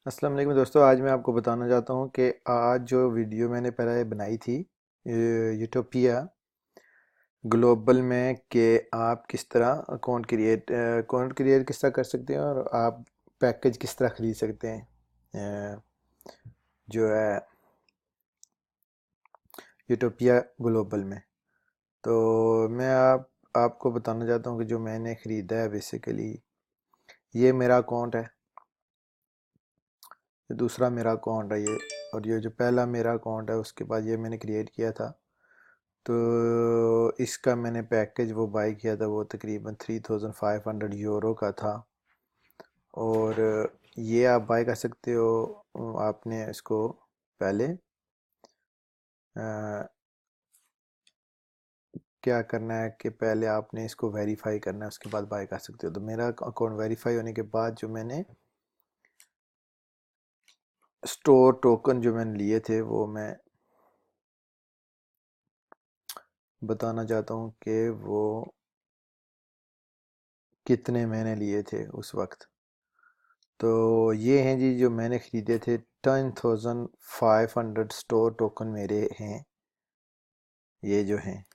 अस्सलाम वालेकुम दोस्तों। आज मैं आपको बताना चाहता हूँ कि आज जो वीडियो मैंने पहले बनाई थी यूटोपिया ग्लोबल में, कि आप किस तरह अकाउंट क्रिएट किस तरह कर सकते हैं और आप पैकेज किस तरह ख़रीद सकते हैं, जो है यूटोपिया ग्लोबल में। तो मैं आपको बताना चाहता हूँ कि जो मैंने ख़रीदा है, बेसिकली ये मेरा अकाउंट है, ये दूसरा मेरा अकाउंट है ये, और ये जो पहला मेरा अकाउंट है उसके बाद ये मैंने क्रिएट किया था। तो इसका मैंने पैकेज वो बाई किया था, वो तकरीबन 3500 यूरो का था। और ये आप बाई कर सकते हो। आपने इसको पहले अ, क्या करना है कि पहले आपने इसको वेरीफाई करना है, उसके बाद बाई कर सकते हो। तो मेरा अकाउंट वेरीफाई होने के बाद जो मैंने स्टोर टोकन जो मैंने लिए थे वो मैं बताना चाहता हूँ कि वो कितने मैंने लिए थे उस वक्त। तो ये हैं जी जो मैंने ख़रीदे थे। 10,500 स्टोर टोकन मेरे हैं, ये जो हैं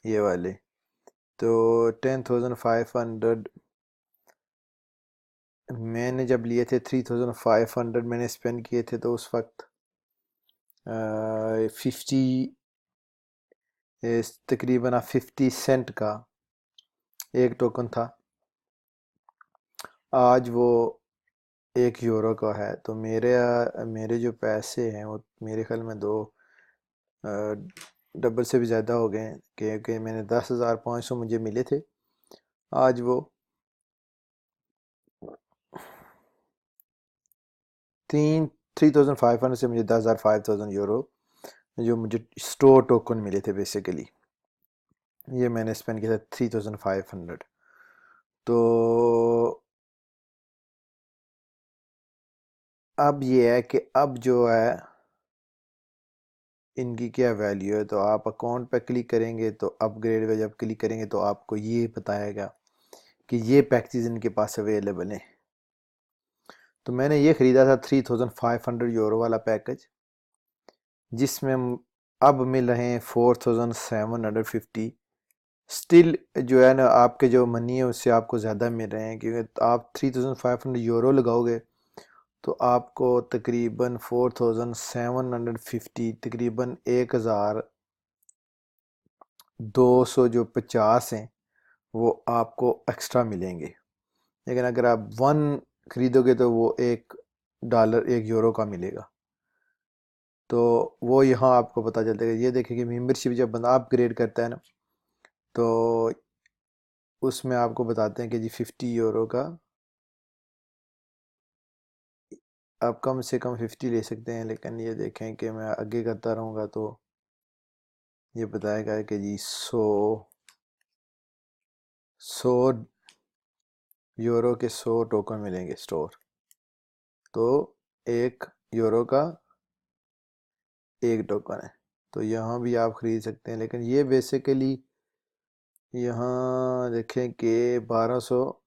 ये वाले। तो 10,500 मैंने जब लिए थे, 3,500 मैंने स्पेंड किए थे, तो उस वक्त 50 तकरीबन 50 सेंट का एक टोकन था। आज वो 1 यूरो का है। तो मेरे जो पैसे हैं वो मेरे ख्याल में दो डबल से भी ज़्यादा हो गए हैं, क्योंकि मैंने 10,500 मुझे मिले थे। आज वो 3,500 से मुझे 10,500 यूरो जो मुझे स्टोर टोकन मिले थे, बेसिकली ये मैंने स्पेंड किया था 3,500। तो अब ये है कि अब जो है इनकी क्या वैल्यू है। तो आप अकाउंट पे क्लिक करेंगे तो अपग्रेड पे जब क्लिक करेंगे तो आपको ये बताएगा कि ये पैकेज इनके पास अवेलेबल हैं। तो मैंने ये ख़रीदा था 3,500 यूरो वाला पैकेज, जिसमें अब मिल रहे हैं 4,750। स्टिल जो है ना, आपके जो मनी है उससे आपको ज़्यादा मिल रहे हैं, क्योंकि आप 3,500 यूरो लगाओगे तो आपको तकरीबन 4,750, तकरीबन 1,200 जो 50 हैं वो आपको एक्स्ट्रा मिलेंगे। लेकिन अगर आप वन खरीदोगे तो वो $1 1 यूरो का मिलेगा। तो वो यहाँ आपको पता चलता है। ये देखिए कि मेंबरशिप जब बंदा अपग्रेड करता है ना, तो उसमें आपको बताते हैं कि जी 50 यूरो का आप कम से कम 50 ले सकते हैं। लेकिन ये देखें कि मैं आगे करता रहूँगा तो ये बताएगा कि जी 100 यूरो के 100 टोकन मिलेंगे स्टोर। तो 1 यूरो का एक टोकन है। तो यहाँ भी आप ख़रीद सकते हैं। लेकिन ये बेसिकली यहाँ देखें कि 1200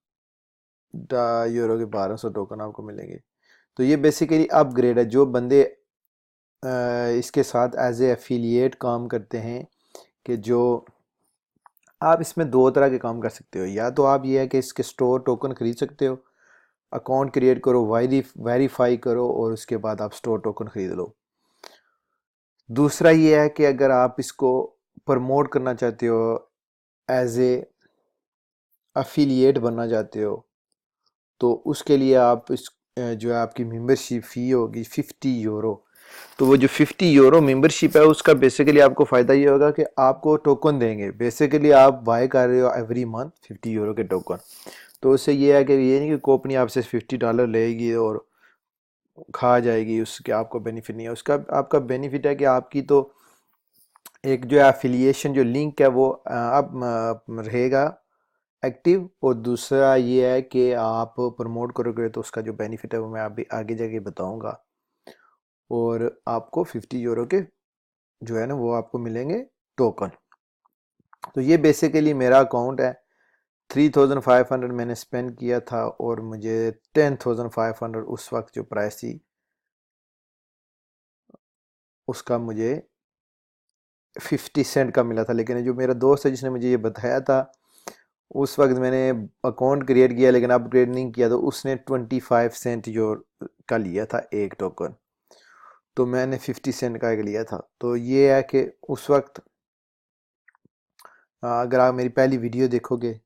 यूरो के 1200 टोकन आपको मिलेंगे। तो ये बेसिकली अपग्रेड है। जो बंदे इसके साथ एज ए एफिलिएट काम करते हैं, कि जो आप इसमें दो तरह के काम कर सकते हो। या तो आप ये है कि इसके स्टोर टोकन ख़रीद सकते हो, अकाउंट क्रिएट करो, वेरीफाई करो और उसके बाद आप स्टोर टोकन ख़रीद लो। दूसरा ये है कि अगर आप इसको प्रमोट करना चाहते हो, एज ए अफिलिएट बनना चाहते हो, तो उसके लिए आप जो है आपकी मेंबरशिप फ़ी होगी 50 यूरो। तो वो जो 50 यूरो मेंबरशिप है उसका बेसिकली आपको फ़ायदा ये होगा कि आपको टोकन देंगे। बेसिकली आप बाय कर रहे हो एवरी मंथ 50 यूरो के टोकन। तो उससे ये है कि ये नहीं कि कंपनी आपसे $50 लेगी और खा जाएगी, उसके आपको बेनिफिट नहीं है। उसका आपका बेनिफिट है कि आपकी तो एक जो है एफिलिएशन जो लिंक है वो अब रहेगा एक्टिव। और दूसरा ये है कि आप प्रमोट करोगे तो उसका जो बेनिफिट है वो मैं अभी आगे जाके बताऊंगा। और आपको 50 यूरो के जो है ना वो आपको मिलेंगे टोकन। तो ये बेसिकली मेरा अकाउंट है। 3500 मैंने स्पेंड किया था और मुझे 10,500 उस वक्त जो प्राइस थी उसका मुझे 50 सेंट का मिला था। लेकिन जो मेरा दोस्त है जिसने मुझे ये बताया था, उस वक्त मैंने अकाउंट क्रिएट किया लेकिन अपग्रेड नहीं किया, तो उसने 25 सेंट जो का लिया था एक टोकन, तो मैंने 50 सेंट का एक लिया था। तो ये है कि उस वक्त अगर आप मेरी पहली वीडियो देखोगे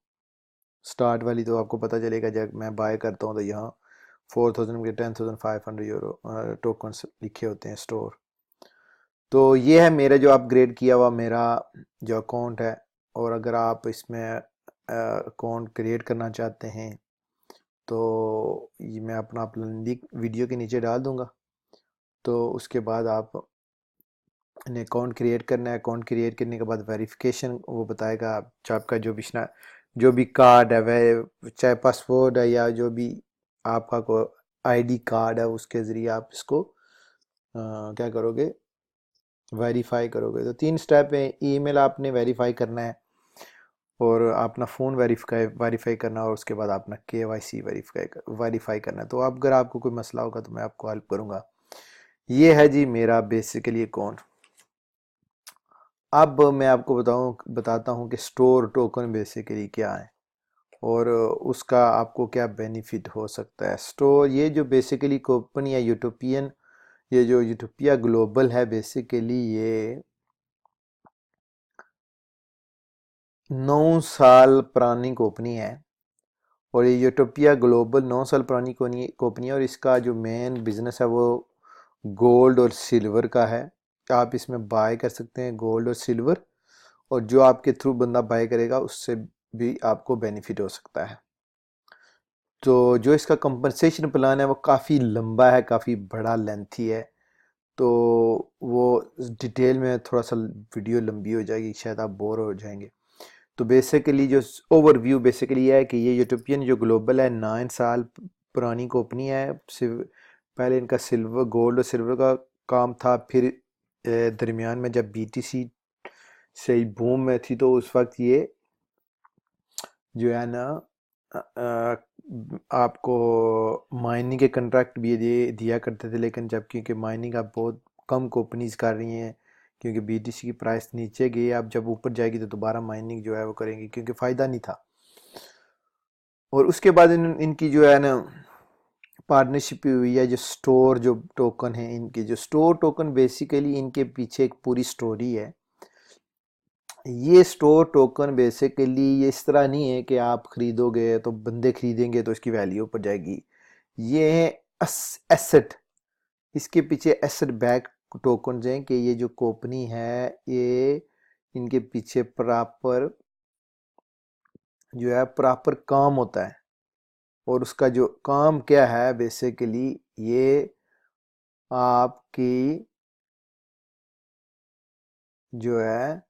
स्टार्ट वाली, तो आपको पता चलेगा जब मैं बाय करता हूँ तो यहाँ 4000 के 10,500 यूरो टोकन्स लिखे होते हैं स्टोर। तो ये है मेरा जो अपग्रेड किया हुआ मेरा जो अकाउंट है। और अगर आप इसमें अकाउंट क्रिएट करना चाहते हैं तो ये मैं अपना लिंक वीडियो के नीचे डाल दूंगा। तो उसके बाद आप ने अकाउंट क्रिएट करना है। अकाउंट क्रिएट करने के बाद वेरिफिकेशन वो बताएगा, आपका जो भी कार्ड है, वह चाहे पासवर्ड है या जो भी आपका को आईडी कार्ड है, उसके ज़रिए आप इसको क्या करोगे, वेरीफाई करोगे। तो 3 स्टेप है। ईमेल आपने वेरीफाई करना है और अपना फ़ोन वेरीफाई करना, और उसके बाद अपना KYC वेरीफाई करना है। तो अब अगर आपको कोई मसला होगा तो मैं आपको हेल्प करूँगा। ये है जी मेरा बेसिकली अकाउंट। अब मैं आपको बताता हूँ कि स्टोर टोकन बेसिकली क्या है और उसका आपको क्या बेनिफिट हो सकता है। स्टोर, ये जो बेसिकली कंपनी है यूटोपियन, ये जो यूटोपिया ग्लोबल है, बेसिकली ये 9 साल पुरानी कंपनी है। और ये यूटोपिया ग्लोबल 9 साल पुरानी कंपनी है और इसका जो मेन बिजनेस है वो गोल्ड और सिल्वर का है। आप इसमें बाय कर सकते हैं गोल्ड और सिल्वर, और जो आपके थ्रू बंदा बाय करेगा उससे भी आपको बेनिफिट हो सकता है। तो जो इसका कंपनसेशन प्लान है वो काफ़ी लंबा है, काफ़ी बड़ा लेंथी है। तो वो डिटेल में थोड़ा सा वीडियो लंबी हो जाएगी, शायद आप बोर हो जाएंगे। तो बेसिकली जो ओवरव्यू बेसिकली ये है कि ये यूटोपियन जो ग्लोबल है 9 साल पुरानी कंपनी है। पहले इनका सिल्वर, गोल्ड और सिल्वर का काम था। फिर दरमियान में जब BTC से बूम में थी तो उस वक्त ये जो है ना आपको माइनिंग के कंट्रैक्ट भी दिया करते थे। लेकिन जब क्योंकि माइनिंग अब बहुत कम कंपनीज कर रही हैं, क्योंकि BTC की प्राइस नीचे गई, अब जब ऊपर जाएगी तो दोबारा माइनिंग जो है वो करेंगी, क्योंकि फ़ायदा नहीं था। और उसके बाद इनकी जो है ना पार्टनरशिप हुई है। जो स्टोर जो टोकन है, इनके जो स्टोर टोकन बेसिकली इनके पीछे एक पूरी स्टोरी है। ये स्टोर टोकन बेसिकली ये इस तरह नहीं है कि आप खरीदोगे तो बंदे खरीदेंगे तो इसकी वैल्यू ऊपर जाएगी। ये है एसेट, इसके पीछे एसेट बैक टोकन हैं कि ये जो कंपनी है ये इनके पीछे प्रॉपर जो है प्रॉपर काम होता है। और उसका जो काम क्या है बेसिकली, ये आपकी जो है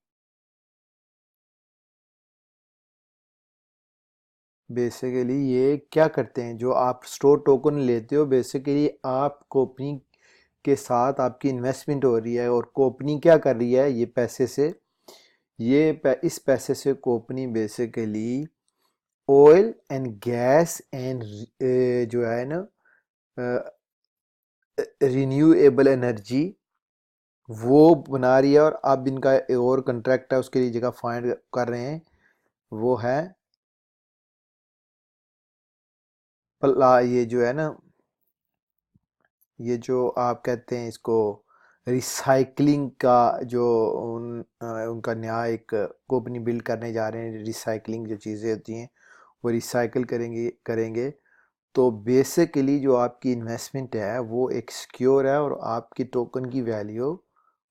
बेसिकली ये क्या करते हैं, जो आप स्टोर टोकन लेते हो बेसिकली आप कंपनी के साथ आपकी इन्वेस्टमेंट हो रही है। और कंपनी क्या कर रही है, ये पैसे से इस पैसे से company basically oil and gas and जो है ना रिन्यूएबल एनर्जी वो बना रही है। और अब इनका एक और कंट्रैक्ट है उसके लिए जगह फाइंड कर रहे हैं, वो है ये जो है ना, ये जो आप कहते हैं इसको रिसाइकलिंग का, जो उनका नया एक कंपनी बिल्ड करने जा रहे हैं। रिसाइकलिंग जो चीज़ें होती हैं वो रिसाइकल करेंगे। तो बेसिकली जो आपकी इन्वेस्टमेंट है वो एक सिक्योर है और आपकी टोकन की वैल्यू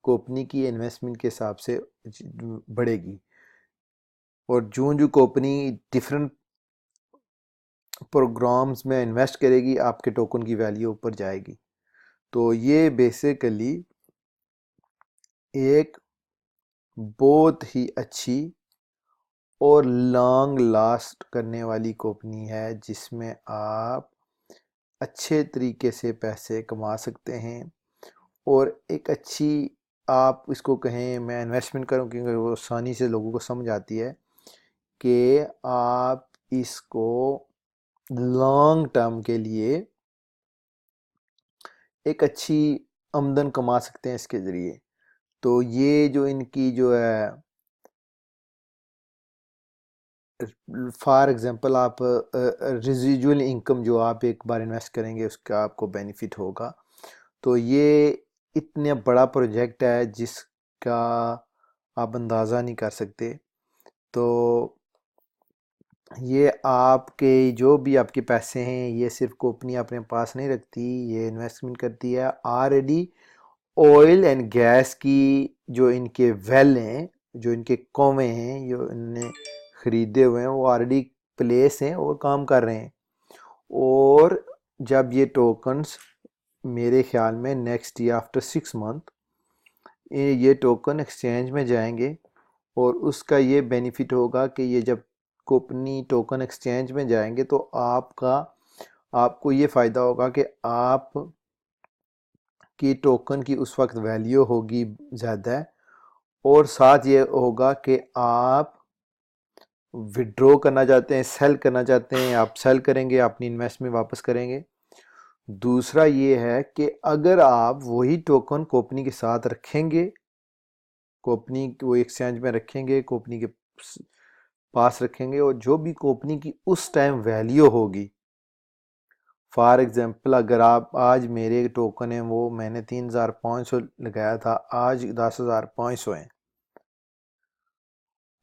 कंपनी की इन्वेस्टमेंट के हिसाब से बढ़ेगी। और जो जो कंपनी डिफरेंट प्रोग्राम्स में इन्वेस्ट करेगी आपके टोकन की वैल्यू ऊपर जाएगी। तो ये बेसिकली एक बहुत ही अच्छी और लॉन्ग लास्ट करने वाली कंपनी है जिसमें आप अच्छे तरीके से पैसे कमा सकते हैं। और एक अच्छी, आप इसको कहें मैं इन्वेस्टमेंट करूं क्योंकि वो आसानी से लोगों को समझ आती है कि आप इसको लॉन्ग टर्म के लिए एक अच्छी आमदन कमा सकते हैं इसके ज़रिए। तो ये जो इनकी जो है, फॉर एग्ज़ाम्पल आप रेजिजुअल इनकम जो आप एक बार इन्वेस्ट करेंगे उसका आपको बेनिफिट होगा। तो ये इतना बड़ा प्रोजेक्ट है जिसका आप अंदाज़ा नहीं कर सकते। तो ये आपके जो भी आपके पैसे हैं ये सिर्फ कंपनी अपने पास नहीं रखती, ये इन्वेस्टमेंट करती है ऑलरेडी ऑयल एंड गैस की जो इनके वेल हैं, जो इनके कौवे हैं, जो इनने ख़रीदे हुए हैं वो ऑलरेडी प्लेस हैं और काम कर रहे हैं। और जब ये टोकन्स मेरे ख्याल में नेक्स्ट ईयर आफ्टर 6 मंथ ये टोकन एक्सचेंज में जाएंगे और उसका ये बेनिफिट होगा कि ये जब कंपनी टोकन एक्सचेंज में जाएंगे तो आपको ये फ़ायदा होगा कि आप की टोकन की उस वक्त वैल्यू होगी ज़्यादा, और साथ ये होगा कि आप विड्रॉ करना चाहते हैं, सेल करना चाहते हैं, आप सेल करेंगे, अपनी इन्वेस्टमेंट वापस करेंगे। दूसरा ये है कि अगर आप वही टोकन कंपनी के साथ रखेंगे, कंपनी वो एक्सचेंज में रखेंगे, कंपनी के पास रखेंगे, और जो भी कंपनी की उस टाइम वैल्यू होगी, फॉर एग्जांपल अगर आप आज मेरे टोकन है वो मैंने 3500 लगाया था, आज 10,500 हैं,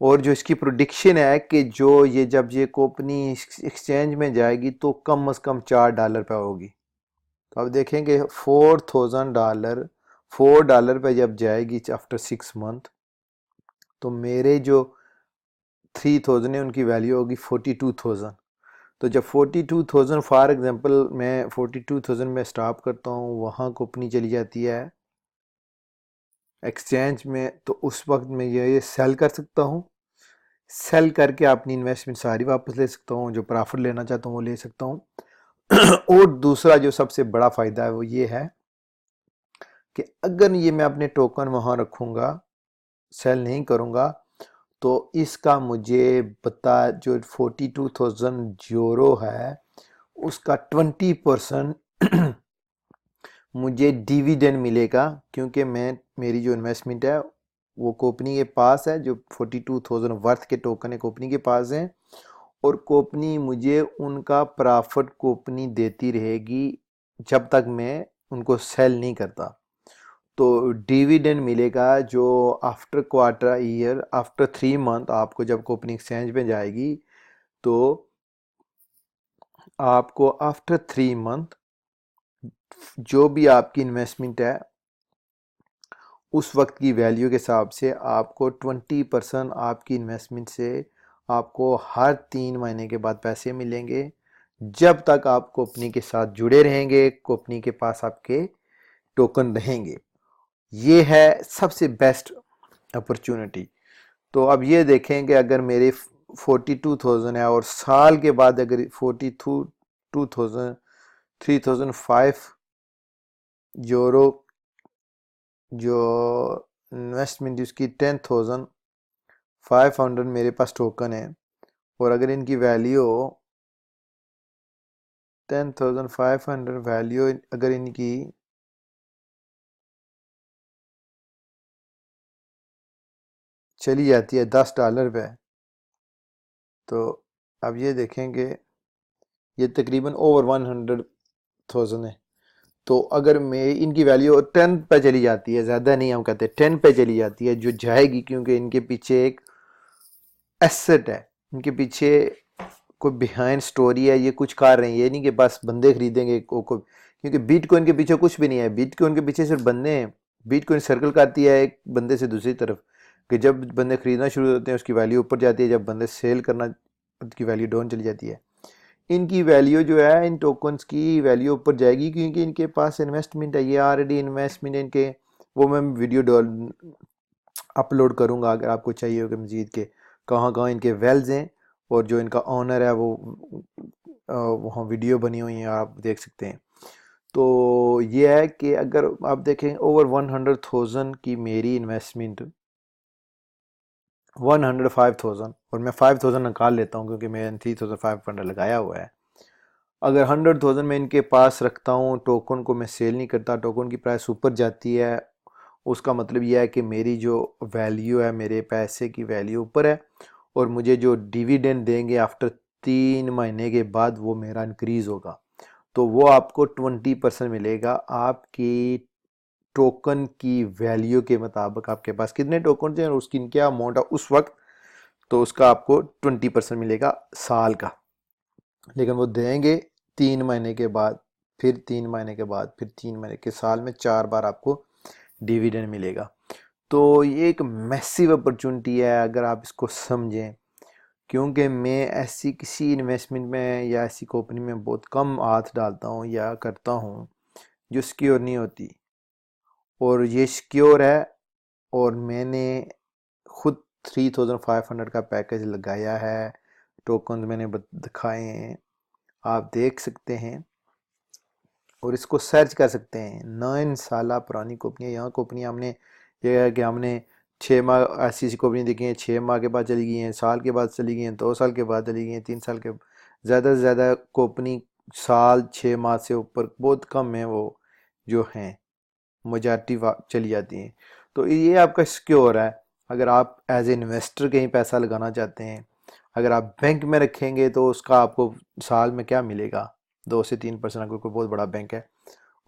और जो इसकी प्रोडिक्शन है कि जो ये जब ये कंपनी एक्सचेंज में जाएगी तो कम से कम $4 पे होगी। तो आप देखेंगे $4,000 $4 पे जब जाएगी आफ्टर 6 मंथ, तो मेरे जो 3,000 है उनकी वैल्यू होगी 42,000। तो जब 42,000 फॉर एग्जांपल मैं 42,000 में स्टॉप करता हूँ, वहाँ कंपनी चली जाती है एक्सचेंज में, तो उस वक्त मैं ये सेल कर सकता हूँ, सेल करके अपनी इन्वेस्टमेंट सारी वापस ले सकता हूँ, जो प्रॉफिट लेना चाहता हूँ वो ले सकता हूँ। और दूसरा जो सबसे बड़ा फ़ायदा है वो ये है कि अगर ये मैं अपने टोकन वहाँ रखूँगा, सेल नहीं करूँगा, तो इसका मुझे बता जो 42,000 यूरो है उसका 20% मुझे डिविडेंड मिलेगा, क्योंकि मेरी जो इन्वेस्टमेंट है वो कंपनी के पास है, जो 42,000 वर्थ के टोकन है कंपनी के पास हैं, और कंपनी मुझे उनका प्रॉफिट कंपनी देती रहेगी जब तक मैं उनको सेल नहीं करता। तो डिविडेंड मिलेगा जो after quarter year, after 3 month, आपको जब कंपनी एक्सचेंज में जाएगी तो आपको आफ्टर 3 मंथ जो भी आपकी इन्वेस्टमेंट है उस वक्त की वैल्यू के हिसाब से आपको 20% आपकी इन्वेस्टमेंट से आपको हर 3 महीने के बाद पैसे मिलेंगे, जब तक आप कंपनी के साथ जुड़े रहेंगे, कंपनी के पास आपके टोकन रहेंगे। ये है सबसे बेस्ट अपॉर्चुनिटी। तो अब ये देखें कि अगर मेरे 42,000 है और साल के बाद अगर 42,000 3,005 यूरो जो इन्वेस्टमेंट उसकी 10,500 मेरे पास टोकन है, और अगर इनकी वैल्यू 10,500 वैल्यू अगर इनकी चली जाती है $10 पे, तो अब ये देखेंगे ये तकरीबन ओवर 100,000 है। तो अगर मैं इनकी वैल्यू 10 पे चली जाती है, ज़्यादा नहीं हम कहते 10 पे चली जाती है, जो जाएगी क्योंकि इनके पीछे एक एसेट है, इनके पीछे कोई बिहाइंड स्टोरी है, ये कुछ कर रहे हैं, ये नहीं कि बस बंदे खरीदेंगे क्योंकि बिटकॉइन के पीछे कुछ भी नहीं है, बिटकॉइन के पीछे सिर्फ बंदे हैं। बिटकॉइन सर्कल करती है एक बंदे से दूसरी तरफ, कि जब बंदे खरीदना शुरू होते हैं उसकी वैल्यू ऊपर जाती है, जब बंदे सेल करना उसकी वैल्यू डाउन चली जाती है। इनकी वैल्यू जो है इन टोकन्स की वैल्यू ऊपर जाएगी क्योंकि इनके पास इन्वेस्टमेंट है, ये ऑलरेडी इन्वेस्टमेंट इनके, वो मैं वीडियो अपलोड करूँगा अगर आपको चाहिए होगा मजीद के कहाँ कहाँ इनके वेल्स हैं, और जो इनका ऑनर है वो वहाँ वीडियो बनी हुई है, आप देख सकते हैं। तो ये है कि अगर आप देखें ओवर 100,000 की मेरी इन्वेस्टमेंट 105,000, और मैं 5000 निकाल लेता हूँ क्योंकि मैंने 3500 लगाया हुआ है। अगर 100,000 मैं इनके पास रखता हूँ, टोकन को मैं सेल नहीं करता, टोकन की प्राइस ऊपर जाती है, उसका मतलब यह है कि मेरी जो वैल्यू है, मेरे पैसे की वैल्यू ऊपर है, और मुझे जो डिविडेंड देंगे आफ्टर 3 महीने के बाद वो मेरा इंक्रीज़ होगा। तो वो आपको 20% मिलेगा आपकी टोकन की वैल्यू के मुताबिक, आपके पास कितने टोकन हैं और उसकी क्या अमाउंट है उस वक्त, तो उसका आपको 20% मिलेगा साल का। लेकिन वो देंगे 3 महीने के बाद, फिर 3 महीने के बाद, फिर 3 महीने के, साल में 4 बार आपको डिविडेंड मिलेगा। तो ये एक मैसिव अपॉर्चुनिटी है अगर आप इसको समझें, क्योंकि मैं ऐसी किसी इन्वेस्टमेंट में या ऐसी कंपनी में बहुत कम हाथ डालता हूँ या करता हूँ जो सिक्योर नहीं होती, और ये सिक्योर है। और मैंने खुद 3500 का पैकेज लगाया है, टोकन मैंने दिखाए हैं, आप देख सकते हैं और इसको सर्च कर सकते हैं। 9 साल पुरानी कंपनी है। यहाँ कंपनी हमने, यह है कि हमने 6 माह ऐसी ऐसी कंपनी देखी हैं, 6 माह के बाद चली गई हैं, साल के बाद चली गई हैं, 2 साल के बाद चली गई हैं, 3 साल के, ज़्यादा से ज़्यादा कंपनी साल 6 माह से ऊपर बहुत कम है वो जो हैं, मेजॉरिटी चली जाती हैं। तो ये आपका सिक्योर है। अगर आप एज ए इन्वेस्टर कहीं पैसा लगाना चाहते हैं, अगर आप बैंक में रखेंगे तो उसका आपको साल में क्या मिलेगा, 2 से 3%, अगर कोई बहुत बड़ा बैंक है।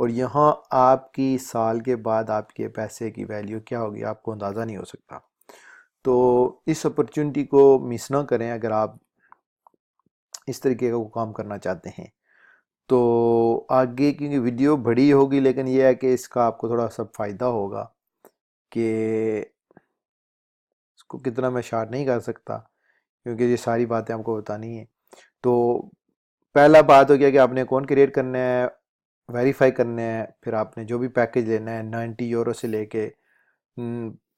और यहाँ आपकी साल के बाद आपके पैसे की वैल्यू क्या होगी आपको अंदाज़ा नहीं हो सकता। तो इस अपॉर्चुनिटी को मिस ना करें अगर आप इस तरीके का काम करना चाहते हैं। तो आगे की वीडियो बड़ी होगी, लेकिन यह है कि इसका आपको थोड़ा सा फ़ायदा होगा कि इसको कितना मैं शार्ट नहीं कर सकता क्योंकि ये सारी बातें आपको बतानी है। तो पहला बात हो गया कि आपने अकाउंट क्रिएट करना है, वेरीफाई करना है, फिर आपने जो भी पैकेज लेना है, 90 यूरो से लेके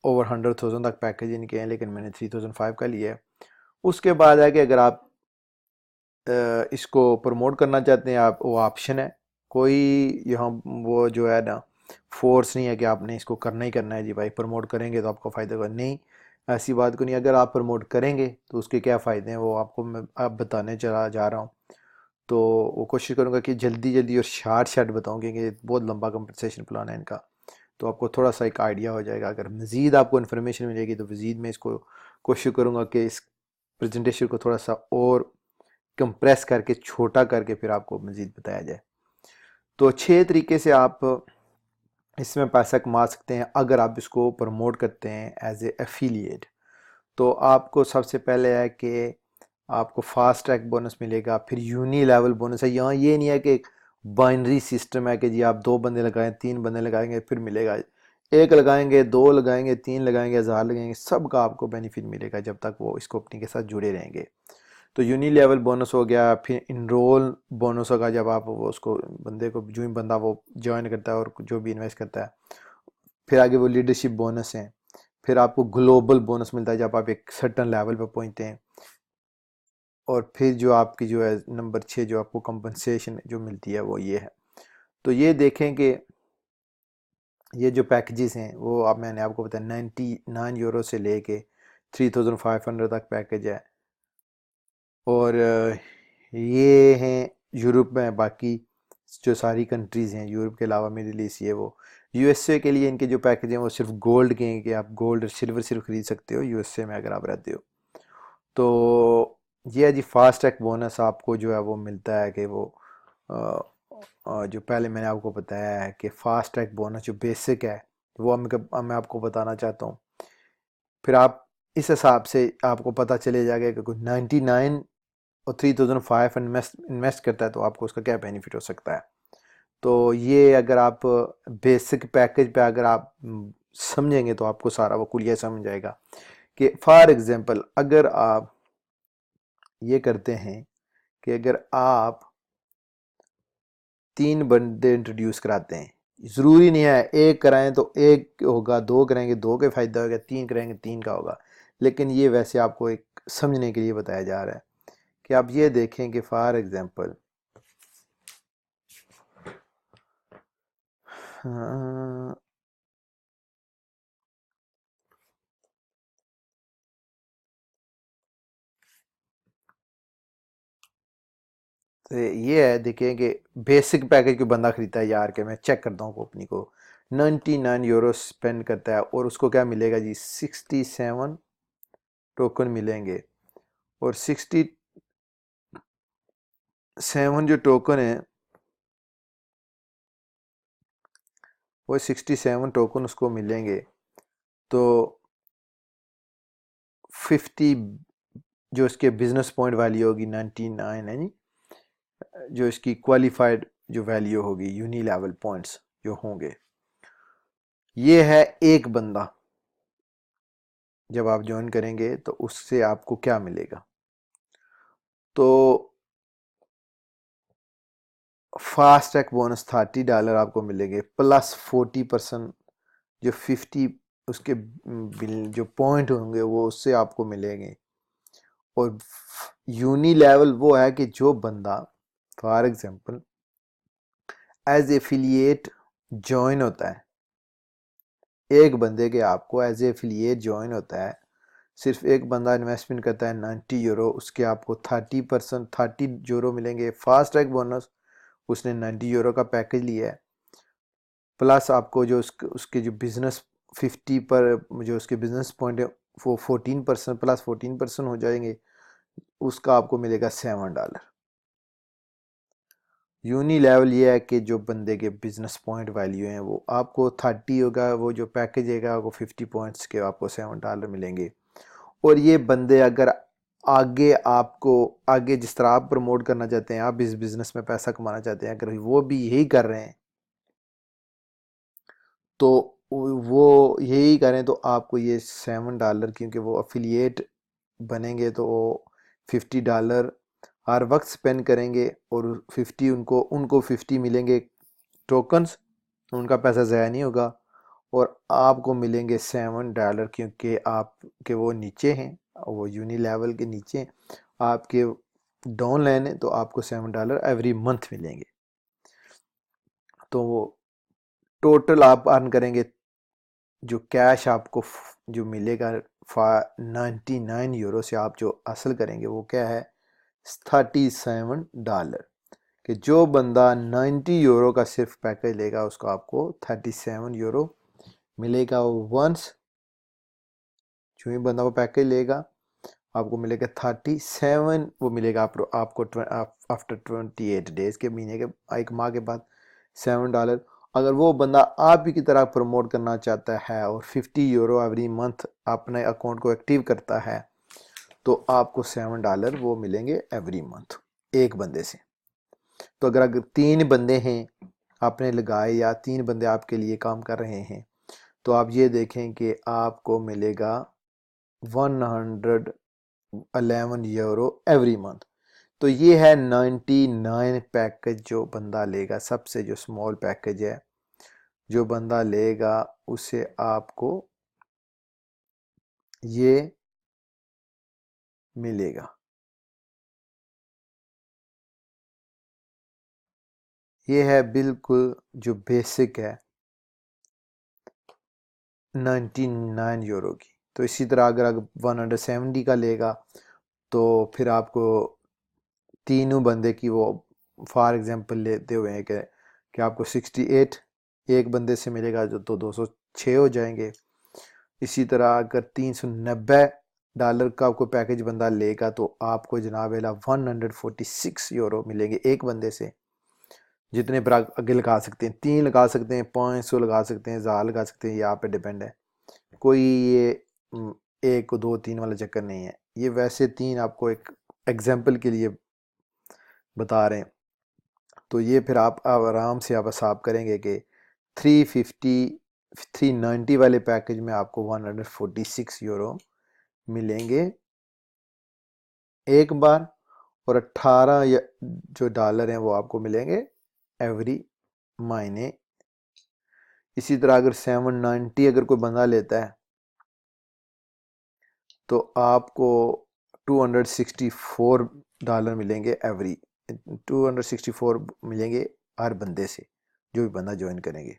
ओवर 100,000 तक पैकेज इनके हैं, लेकिन मैंने 3005 का लिया है। उसके बाद है कि अगर आप इसको प्रमोट करना चाहते हैं, आप, वो ऑप्शन है, कोई यहाँ वो जो है ना फोर्स नहीं है कि आपने इसको करना ही करना है, जी भाई प्रमोट करेंगे तो आपको फ़ायदा होगा, नहीं, ऐसी बात को नहीं। अगर आप प्रमोट करेंगे तो उसके क्या फ़ायदे हैं वो आपको मैं अब बताने चला जा रहा हूँ। तो वो कोशिश करूँगा कि जल्दी जल्दी और शार्ट शार्ट बताऊँ क्योंकि बहुत लंबा कंपनसेशन प्लान है इनका, तो आपको थोड़ा सा एक आइडिया हो जाएगा। अगर मज़ीद आपको इन्फॉर्मेशन मिलेगी तो मज़ीद मैं इसको कोशिश करूँगा कि इस प्रेजेंटेशन को थोड़ा सा और कंप्रेस करके, छोटा करके फिर आपको मज़ीद बताया जाए। तो 6 तरीके से आप इसमें पैसा कमा सकते हैं अगर आप इसको प्रमोट करते हैं एज ए एफिलिएट। तो आपको सबसे पहले है कि आपको फास्ट ट्रैक बोनस मिलेगा, फिर यूनी लेवल बोनस है। यहाँ ये नहीं है कि बाइनरी सिस्टम है कि जी आप 2 बंदे लगाएं, 3 बंदे लगाएंगे फिर मिलेगा, एक लगाएंगे, 2 लगाएंगे, 3 लगाएंगे, 1000 लगाएंगे, सबका आपको बेनिफिट मिलेगा जब तक वो इस कंपनी के साथ जुड़े रहेंगे। तो यूनी लेवल बोनस हो गया, फिर इनरोल बोनस होगा जब आप वो उसको बंदे को, जो ही बंदा वो ज्वाइन करता है और जो भी इन्वेस्ट करता है। फिर आगे वो लीडरशिप बोनस है। फिर आपको ग्लोबल बोनस मिलता है जब आप एक सर्टन लेवल पर पहुंचते हैं। और फिर जो आपकी जो है नंबर 6 जो आपको कंपनसेशन जो मिलती है वो ये है। तो ये देखें कि ये जो पैकेजेस हैं वो आप, मैंने आपको बताया 99 यूरो से लेके 3500 तक पैकेज है। और ये हैं यूरोप में, बाकी जो सारी कंट्रीज़ हैं यूरोप के अलावा, मिडिल ईस्ट, ये वो। यूएसए के लिए इनके जो पैकेज हैं वो सिर्फ गोल्ड के हैं कि आप गोल्ड और सिल्वर सिर्फ खरीद सकते हो यूएसए में अगर आप रहते हो। तो ये है जी फास्ट ट्रैक बोनस, आपको जो है वो मिलता है कि वो जो पहले मैंने आपको बताया है कि फास्ट ट्रैक बोनस जो बेसिक है वो मैं आपको बताना चाहता हूँ। फिर आप इस हिसाब से आपको पता चले जाएगा कि कोई 99 और 3005 इन्वेस्ट करता है तो आपको उसका क्या बेनिफिट हो सकता है। तो ये अगर आप बेसिक पैकेज पे अगर आप समझेंगे तो आपको सारा वो कुलिया समझ जाएगा कि फॉर एग्जांपल अगर आप ये करते हैं कि अगर आप 3 बंदे इंट्रोड्यूस कराते हैं, ज़रूरी नहीं है एक कराएं तो एक होगा, 2 कराएंगे 2 का फ़ायदा होगा, 3 कराएंगे 3 का होगा, लेकिन ये वैसे आपको एक समझने के लिए बताया जा रहा है कि आप ये देखें कि फॉर एग्जांपल तो ये है, देखिए कि बेसिक पैकेज कोई बंदा खरीदता है यार, के मैं चेक करता हूँ कंपनी को, 99 यूरो स्पेंड करता है और उसको क्या मिलेगा जी, 67 टोकन मिलेंगे। और 67 जो टोकन है, वो 67 टोकन उसको मिलेंगे। तो 50 जो इसके बिजनेस पॉइंट वैल्यू होगी 99 है जी, जो इसकी क्वालिफाइड जो वैल्यू होगी, यूनी लेवल पॉइंट्स जो होंगे, ये है एक बंदा जब आप ज्वाइन करेंगे तो उससे आपको क्या मिलेगा। तो फास्ट ट्रैक बोनस $30 आपको मिलेंगे, प्लस 40% जो 50 उसके जो पॉइंट होंगे वो उससे आपको मिलेंगे। और यूनी लेवल वो है कि जो बंदा for example as affiliate join होता है, एक बंदे के आपको एज एफिलिएट ज्वाइन होता है, सिर्फ एक बंदा इन्वेस्टमेंट करता है 90 यूरो, उसके आपको 30% 30 यूरो मिलेंगे फास्ट ट्रैक बोनस। उसने 90 यूरो का पैकेज लिया है, प्लस आपको जो उसके जो बिजनेस 50 पर जो उसके बिजनेस पॉइंट है वो 14% प्लस 14% हो जाएंगे, उसका आपको मिलेगा $7। यूनी लेवल ये है कि जो बंदे के बिजनेस पॉइंट वैल्यू हैं वो आपको 30 होगा, वो जो पैकेज है वो 50 पॉइंट्स के आपको $7 मिलेंगे। और ये बंदे अगर आगे आपको आगे जिस तरह आप प्रमोट करना चाहते हैं, आप इस बिजनेस में पैसा कमाना चाहते हैं, अगर वो भी यही कर रहे हैं तो वो यही करें तो आपको ये $7, क्योंकि वो अफिलिएट बनेंगे तो वो $50 हर वक्त स्पेंड करेंगे और 50 उनको उनको 50 मिलेंगे टोकन्स, उनका पैसा ज़ाया नहीं होगा। और आपको मिलेंगे $7 क्योंकि आपके वो नीचे हैं, वो यूनी लेवल के नीचे आपके डाउन लाइन है, तो आपको $7 एवरी मंथ मिलेंगे। तो टोटल आप अर्न करेंगे, जो कैश आपको जो मिलेगा 99 यूरो से आप जो हासिल करेंगे वो क्या है, $37। कि जो बंदा 90 यूरो का सिर्फ पैकेज लेगा उसको आपको 37 यूरो मिलेगा। वंस जो ही बंदा वो पैकेज लेगा आपको मिलेगा 37, वो मिलेगा आपको आफ्टर 28 डेज के महीने के एक माह के बाद $7। अगर वो बंदा आप ही की तरह प्रमोट करना चाहता है और 50 यूरो एवरी मंथ अपने अकाउंट को एक्टिव करता है तो आपको $7 वो मिलेंगे एवरी मंथ एक बंदे से। तो अगर 3 बंदे हैं आपने लगाए या 3 बंदे आपके लिए काम कर रहे हैं तो आप ये देखें कि आपको मिलेगा 111 यूरो एवरी मंथ। तो ये है 99 पैकेज जो बंदा लेगा, सबसे जो स्मॉल पैकेज है जो बंदा लेगा उसे आपको ये मिलेगा। ये है बिल्कुल जो बेसिक है 99 यूरो की। तो इसी तरह अगर 170 का लेगा तो फिर आपको तीनों बंदे की वो फॉर एग्जांपल लेते हुए हैं कि आपको 68 एक बंदे से मिलेगा जो तो 206 हो जाएंगे। इसी तरह अगर $390 का आपको पैकेज बंदा लेगा तो आपको जनाब 146 यूरो मिलेंगे एक बंदे से। जितने पर आगे लगा सकते हैं, 3 लगा सकते हैं, 500 लगा सकते हैं, 1000 लगा सकते हैं, ये आप पे डिपेंड है। कोई ये 1 2 3 वाला चक्कर नहीं है, ये वैसे 3 आपको एक एग्जाम्पल के लिए बता रहे हैं। तो ये फिर आप आराम से आप हिसाब करेंगे कि 350 390 वाले पैकेज में आपको 146 यूरो मिलेंगे एक बार, और 18 जो डॉलर हैं वो आपको मिलेंगे एवरी महीने। इसी तरह अगर 790 अगर कोई बंदा लेता है तो आपको $264 मिलेंगे एवरी, 264 मिलेंगे हर बंदे से जो भी बंदा ज्वाइन करेंगे।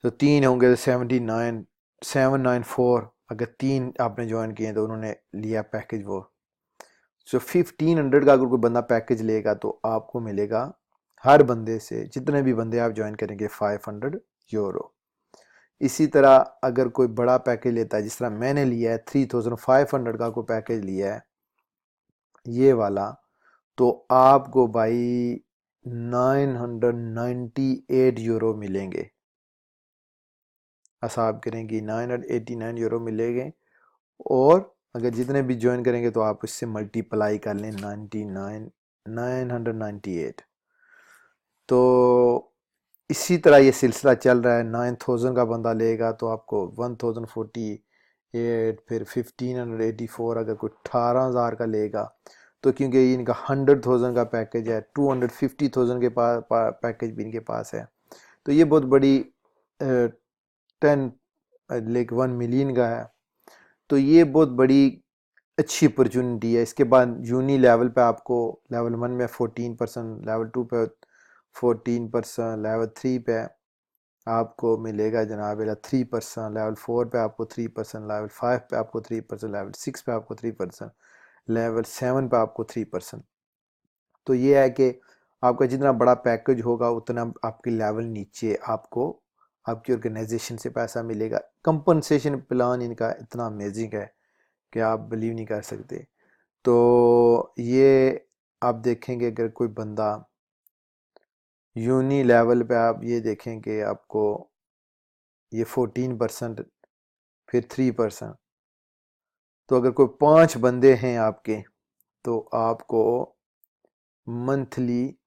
तो 3 होंगे तो 79 794, अगर 3 आपने ज्वाइन किए तो उन्होंने लिया पैकेज वो। सो 1500 का अगर कोई बंदा पैकेज लेगा तो आपको मिलेगा हर बंदे से, जितने भी बंदे आप ज्वाइन करेंगे, 500 यूरो। इसी तरह अगर कोई बड़ा पैकेज लेता है, जिस तरह मैंने लिया है 3500 का कोई पैकेज लिया है ये वाला, तो आपको भाई 998 यूरो मिलेंगे। हिसाब करेंगे 989 यूरो मिलेंगे। और अगर जितने भी ज्वाइन करेंगे तो आप इससे मल्टीप्लाई कर लें 998। तो इसी तरह ये सिलसिला चल रहा है। 9000 का बंदा लेगा तो आपको 1048, फिर 1584। अगर कोई 18000 का लेगा तो क्योंकि इनका 100,000 का पैकेज है, 250,000 के पास पैकेज भी इनके पास है। तो ये बहुत बड़ी 1 मिलियन का है। तो ये बहुत बड़ी अच्छी अपॉर्चुनिटी है। इसके बाद यूनी लेवल पे आपको लेवल 1 में 14%, लेवल 2 पे 14%, लेवल 3 पे आपको मिलेगा जनाब 3%, लेवल 4 पे आपको 3%, लेवल 5 पे आपको 3%, लेवल 6 पे आपको 3%, लेवल 7 पे आपको 3%। तो ये है कि आपका जितना बड़ा पैकेज होगा उतना आपके लेवल नीचे आपको आपकी ऑर्गेनाइजेशन से पैसा मिलेगा। कंपनसेशन प्लान इनका इतना अमेजिंग है कि आप बिलीव नहीं कर सकते। तो ये आप देखेंगे अगर कोई बंदा यूनी लेवल पे, आप ये देखें कि आपको ये 14%, फिर 3%। तो अगर कोई 5 बंदे हैं आपके तो आपको मंथली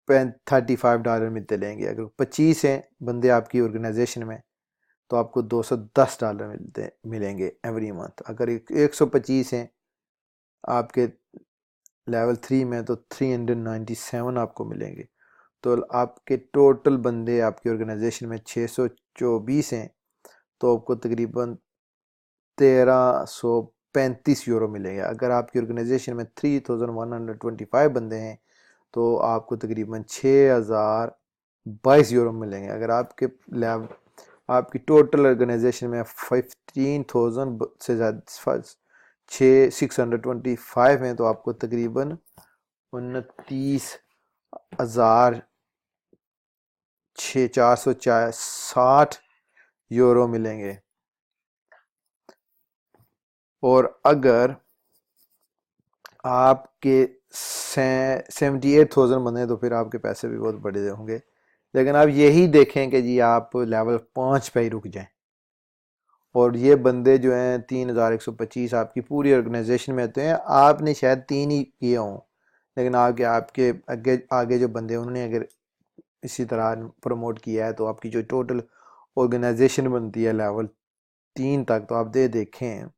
$35 मिलते रहेंगे। अगर 25 हैं बंदे आपकी ऑर्गेनाइजेशन में तो आपको $210 मिलेंगे एवरी मंथ। अगर 125 हैं आपके लेवल 3 में तो 397 आपको मिलेंगे। तो आपके टोटल बंदे आपकी ऑर्गेनाइजेशन में 624 हैं तो आपको तकरीबन 1335 यूरो मिलेंगे। अगर आपकी ऑर्गेनाइजेशन में 3125 बंदे हैं तो आपको तकरीबन 6022 यूरो मिलेंगे। अगर आपके लैब आपकी टोटल ऑर्गेनाइजेशन में 15,000 से ज़्यादा 625 हैं तो आपको तकरीबन 29,460 यूरो मिलेंगे। और अगर आपके 78,000 बने तो फिर आपके पैसे भी बहुत बड़े होंगे। लेकिन आप यही देखें कि जी आप लेवल 5 पे ही रुक जाएं और ये बंदे जो हैं 3125 आपकी पूरी ऑर्गेनाइजेशन में होते हैं। आपने शायद 3 ही किए हों, लेकिन आगे आपके आगे आगे जो बंदे उन्होंने अगर इसी तरह प्रमोट किया है तो आपकी जो टोटल ऑर्गेनाइजेशन बनती है लेवल 3 तक, तो आप देखें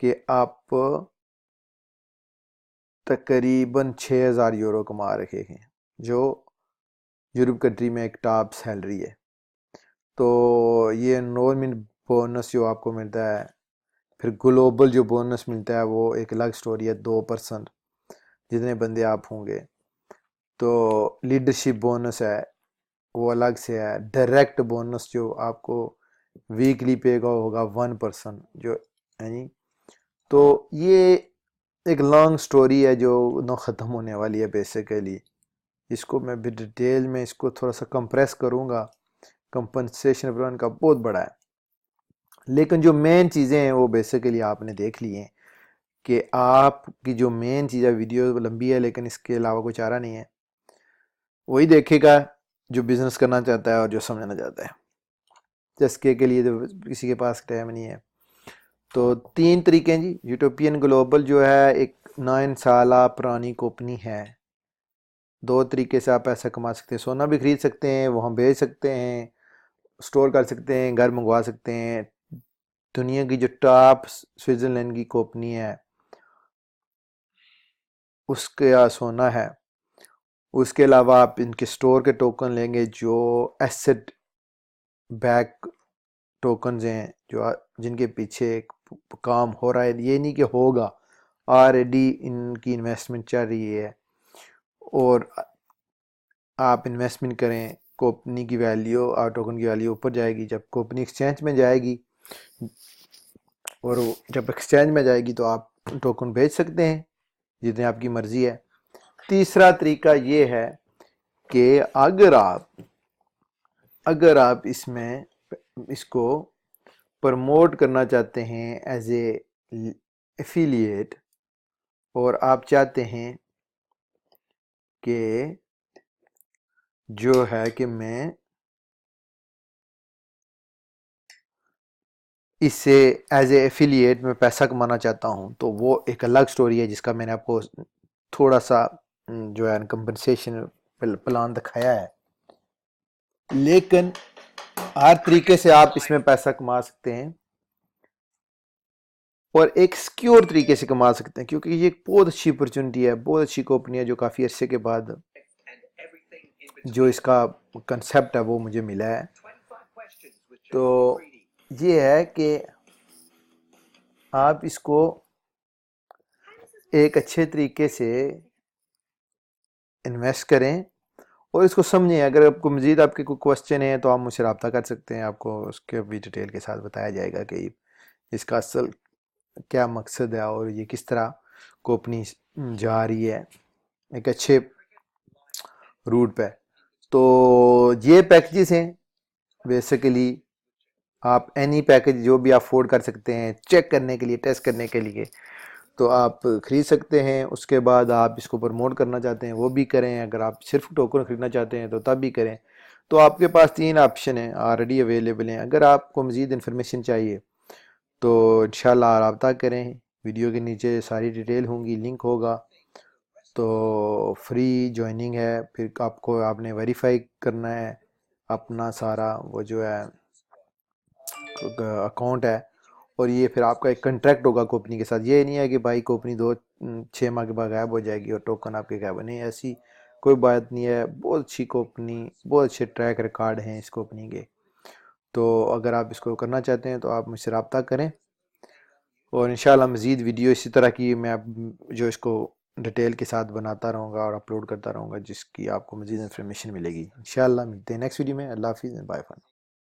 कि आप तकरीबन 6,000 यूरो कमा रखे हैं, जो यूरोप कंट्री में एक टॉप सैलरी है। तो ये एनरोलमेंट बोनस जो आपको मिलता है, फिर ग्लोबल जो बोनस मिलता है वो एक अलग स्टोरी है, 2% जितने बंदे आप होंगे। तो लीडरशिप बोनस है वो अलग से है। डायरेक्ट बोनस जो आपको वीकली पे का होगा 1% जो है जी। तो ये एक लॉन्ग स्टोरी है जो ना ख़त्म होने वाली है बेसिकली। इसको मैं भी डिटेल में इसको थोड़ा सा कंप्रेस करूँगा। कंपनसेशन प्लान का बहुत बड़ा है, लेकिन जो मेन चीज़ें हैं वो बेसिकली आपने देख ली हैं कि आपकी जो मेन चीज़ है, वीडियो लंबी है लेकिन इसके अलावा कोई चारा नहीं है। वही देखेगा जो बिज़नेस करना चाहता है और जो समझना चाहता है। चस्के के लिए तो किसी के पास टाइम नहीं है। तो 3 तरीके हैं जी। यूटोपियन ग्लोबल जो है एक 9 साल पुरानी कंपनी है। 2 तरीके से आप पैसा कमा सकते हैं। सोना भी खरीद सकते हैं, वहाँ बेच सकते हैं, स्टोर कर सकते हैं, घर मंगवा सकते हैं। दुनिया की जो टॉप स्विट्ज़रलैंड की कंपनी है उसका सोना है। उसके अलावा आप इनके स्टोर के टोकन लेंगे जो एसेट बैक टोकन्स हैं, जो जिनके पीछे एक काम हो रहा है, ये नहीं कि होगा, ऑलरेडी इनकी इन्वेस्टमेंट चल रही है। और आप इन्वेस्टमेंट करें, कंपनी की वैल्यू और टोकन की वैल्यू ऊपर जाएगी। जब कंपनी एक्सचेंज में जाएगी और जब एक्सचेंज में जाएगी तो आप टोकन भेज सकते हैं जितने आपकी मर्ज़ी है। तीसरा तरीका ये है कि अगर आप इसमें इसको प्रमोट करना चाहते हैं एज ए एफिलिएट, और आप चाहते हैं कि जो है कि मैं इससे एज ए एफिलिएट में पैसा कमाना चाहता हूँ, तो वो एक अलग स्टोरी है जिसका मैंने आपको थोड़ा सा जो है कंपनसेशन प्लान दिखाया है। लेकिन हर तरीके से आप इसमें पैसा कमा सकते हैं और एक सिक्योर तरीके से कमा सकते हैं, क्योंकि ये एक बहुत अच्छी अपॉर्चुनिटी है, बहुत अच्छी कंपनी है जो काफ़ी अरसे के बाद जो इसका कंसेप्ट है वो मुझे मिला है। तो ये है कि आप इसको एक अच्छे तरीके से इन्वेस्ट करें और इसको समझें। अगर आपको मज़ीद आपके कोई क्वेश्चन है तो आप मुझसे रब्ता कर सकते हैं, आपको उसके भी डिटेल के साथ बताया जाएगा कि इसका असल क्या मकसद है और ये किस तरह कंपनी जा रही है एक अच्छे रूट पे। तो ये पैकेजेस हैं बेसिकली, आप एनी पैकेज जो भी आप अफोर्ड कर सकते हैं चेक करने के लिए, टेस्ट करने के लिए, तो आप ख़रीद सकते हैं। उसके बाद आप इसको प्रमोट करना चाहते हैं वो भी करें, अगर आप सिर्फ टोकन ख़रीदना चाहते हैं तो तब भी करें। तो आपके पास 3 ऑप्शन हैं ऑलरेडी अवेलेबल हैं। अगर आपको मज़ीद इन्फॉर्मेशन चाहिए तो इंशाल्लाह रब्ता करें, वीडियो के नीचे सारी डिटेल होंगी, लिंक होगा। तो फ्री ज्वाइनिंग है, फिर आपको आपने वेरीफाई करना है अपना सारा वो जो है अकाउंट है, और ये फिर आपका एक कंट्रैक्ट होगा कंपनी के साथ। ये नहीं है कि भाई कंपनी 6 माह के बाद गायब हो जाएगी और टोकन आपके गायब नहीं, ऐसी कोई बात नहीं है। बहुत अच्छी कंपनी, बहुत अच्छे ट्रैक रिकॉर्ड हैं इस कंपनी के। तो अगर आप इसको करना चाहते हैं तो आप मुझसे रब्ता करें और इंशाल्लाह मज़ीद वीडियो इसी तरह की मैं जो इसको डिटेल के साथ बनाता रहूँगा और अपलोड करता रहूँगा, जिसकी आपको मज़ीद इन्फॉर्मेशन मिलेगी। इंशाल्लाह मिलते हैं नेक्स्ट वीडियो में। अल्लाह हाफिज़, बाय फॉर।